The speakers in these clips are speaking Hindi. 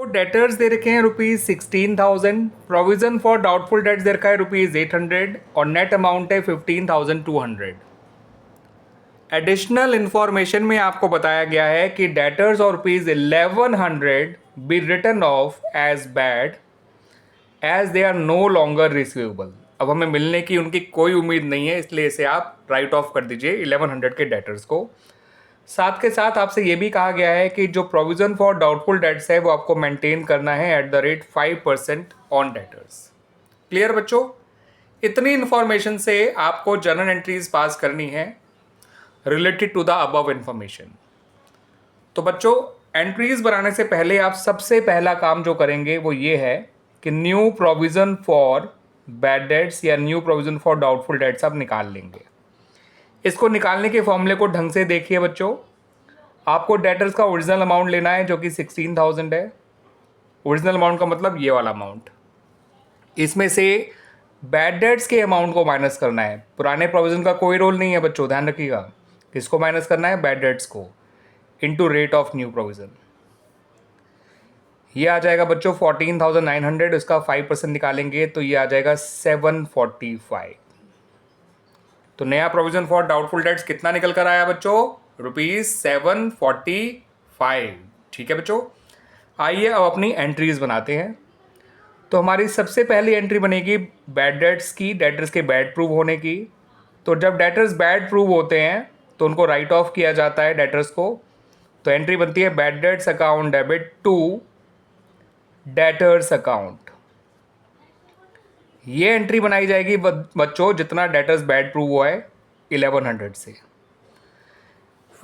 डेटर्स दे रखे हैं ₹16,000, प्रोविजन फॉर डाउटफुल डेट्स दे रखा है ₹800 और नेट अमाउंट है 15,200। एडिशनल इंफॉर्मेशन में आपको बताया गया है कि डेटर्स और ₹1100 be written off as bad as they are no longer receivable. अब हमें मिलने की उनकी कोई उम्मीद नहीं है, इसलिए इसे आप राइट ऑफ कर दीजिए 1100 के डेटर्स को। साथ के साथ आपसे ये भी कहा गया है कि जो प्रोविजन फॉर डाउटफुल डेट्स है वो आपको मेंटेन करना है at the rate 5% on debtors. Clear बच्चों? इतनी इंफॉर्मेशन से आपको जर्नल एंट्रीज पास करनी है related to the above information. तो बच्चों, एंट्रीज बनाने से पहले आप सबसे पहला काम जो करेंगे वो ये है कि new provision for bad debts या new provision for doubtful debts आप निकाल लेंगे। इसको निकालने के फॉर्मूले को ढंग से देखिए बच्चों। आपको डेटर्स का ओरिजिनल अमाउंट लेना है जो कि 16,000 है। ओरिजिनल अमाउंट का मतलब ये वाला अमाउंट। इसमें से बैड डेट्स के अमाउंट को माइनस करना है। पुराने प्रोविजन का कोई रोल नहीं है बच्चों, ध्यान रखिएगा। किसको माइनस करना है? बैड डेट्स को, into rate of new provision. ये आ जाएगा बच्चों 14,900। इसका 5% निकालेंगे तो ये आ जाएगा 745। तो नया प्रोविजन फॉर डाउटफुल डेट्स कितना निकल कर आया बच्चों? ₹745। ठीक है बच्चों, आइए अब अपनी एंट्रीज बनाते हैं। तो हमारी सबसे पहली एंट्री बनेगी बैड डेट्स की, डेटर्स के बैड प्रूव होने की। तो जब डेटर्स बैड प्रूव होते हैं तो उनको राइट ऑफ किया जाता है डेटर्स को। तो एंट्री बनती है bad debts account debit to debtors account. ये एंट्री बनाई जाएगी बच्चों जितना डेटर्स बैड प्रूव हुआ है 1100 से।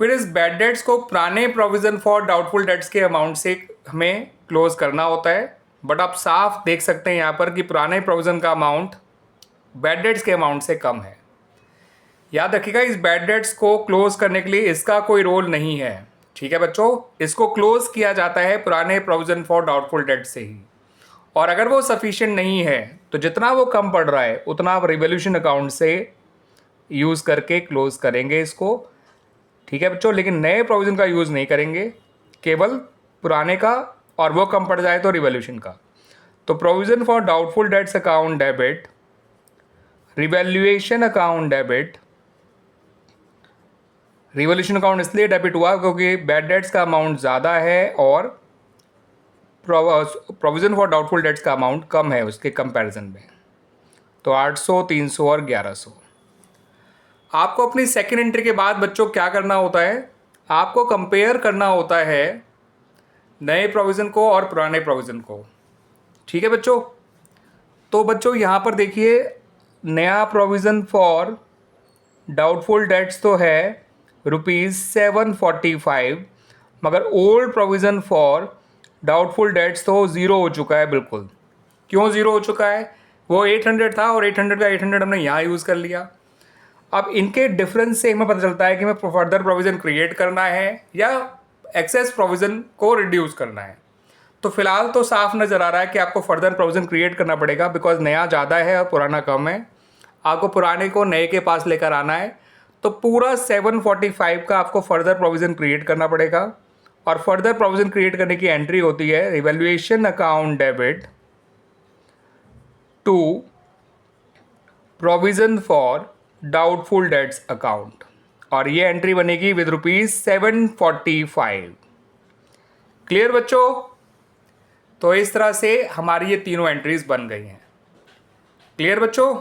फिर इस बैड डेट्स को पुराने प्रोविजन फॉर डाउटफुल डेट्स के अमाउंट से हमें क्लोज करना होता है। बट आप साफ देख सकते हैं यहाँ पर कि पुराने प्रोविजन का अमाउंट बैड डेट्स के अमाउंट से कम है। याद रखिएगा, इस बैड डेट्स को क्लोज करने के लिए इसका कोई रोल नहीं है। ठीक है बच्चों, इसको क्लोज किया जाता है पुराने प्रोविजन फॉर डाउटफुल डेट से ही। और अगर वो सफिशिएंट नहीं है तो जितना वो कम पड़ रहा है उतना आप रिवोल्यूशन अकाउंट से यूज़ करके क्लोज करेंगे इसको। ठीक है बच्चों, लेकिन नए प्रोविज़न का यूज़ नहीं करेंगे, केवल पुराने का, और वो कम पड़ जाए तो रिवोल्यूशन का। तो provision for doubtful debts account debit, revaluation account debit. Revolution account इसलिए डेबिट हुआ क्योंकि बैड डेट्स का अमाउंट ज़्यादा है और प्रोविज़न फॉर डाउटफुल डेट्स का अमाउंट कम है उसके कंपैरिजन में। तो 800, 300 और 1100। आपको अपनी सेकेंड एंट्री के बाद बच्चों क्या करना होता है? आपको कंपेयर करना होता है नए प्रोविज़न को और पुराने प्रोविज़न को। ठीक है बच्चों, तो बच्चों यहाँ पर देखिए, नया प्रोविज़न फॉर डाउटफुल डेट्स तो है ₹745, मगर old provision for doubtful dates तो ज़ीरो हो चुका है। बिल्कुल, क्यों ज़ीरो हो चुका है? वो 800 था और 800 का 800 हमने यहाँ यूज़ कर लिया। अब इनके डिफरेंस से हमें पता चलता है कि हमें फर्दर प्रोविज़न क्रिएट करना है या एक्सेस प्रोविज़न को रिड्यूस करना है। तो फिलहाल तो साफ नज़र आ रहा है कि आपको फर्दर प्रोविज़न क्रिएट करना पड़ेगा, बिकॉज नया ज़्यादा है और पुराना कम है। आपको पुराने को नए के पास लेकर आना है, तो पूरा 745 का आपको फर्दर प्रोविज़न क्रिएट करना पड़ेगा। और फर्दर प्रोविज़न क्रिएट करने की एंट्री होती है revaluation account debit to provision for doubtful debts account, और ये एंट्री बनेगी विद ₹745। क्लियर बच्चों? तो इस तरह से हमारी ये तीनों एंट्रीज बन गई हैं। क्लियर बच्चों?